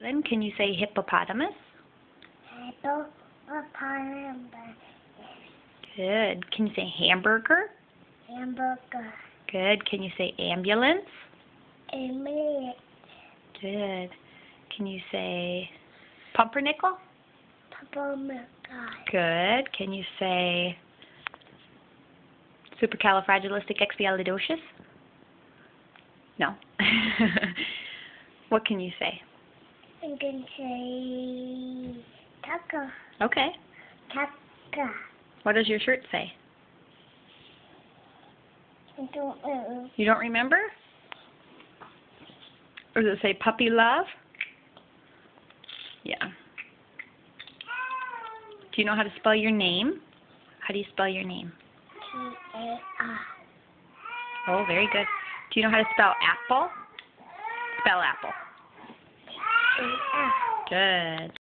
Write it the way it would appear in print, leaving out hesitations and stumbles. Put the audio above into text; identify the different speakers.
Speaker 1: Then can you say hippopotamus?
Speaker 2: Hippopotamus.
Speaker 1: Good. Can you say hamburger?
Speaker 2: Hamburger.
Speaker 1: Good. Can you say ambulance?
Speaker 2: Ambulance.
Speaker 1: Good. Can you say pumpernickel?
Speaker 2: Pumpernickel.
Speaker 1: Good. Can you say supercalifragilisticexpialidocious? No. What can you say?
Speaker 2: I can say taco.
Speaker 1: Okay.
Speaker 2: Taco.
Speaker 1: What does your shirt say?
Speaker 2: I don't know.
Speaker 1: You don't remember? Or does it say puppy love? Yeah. Do you know how to spell your name? How do you spell your name?
Speaker 2: T-A-R.
Speaker 1: Oh, very good. Do you know how to spell apple? Spell apple.
Speaker 2: T-A-R.
Speaker 1: Good.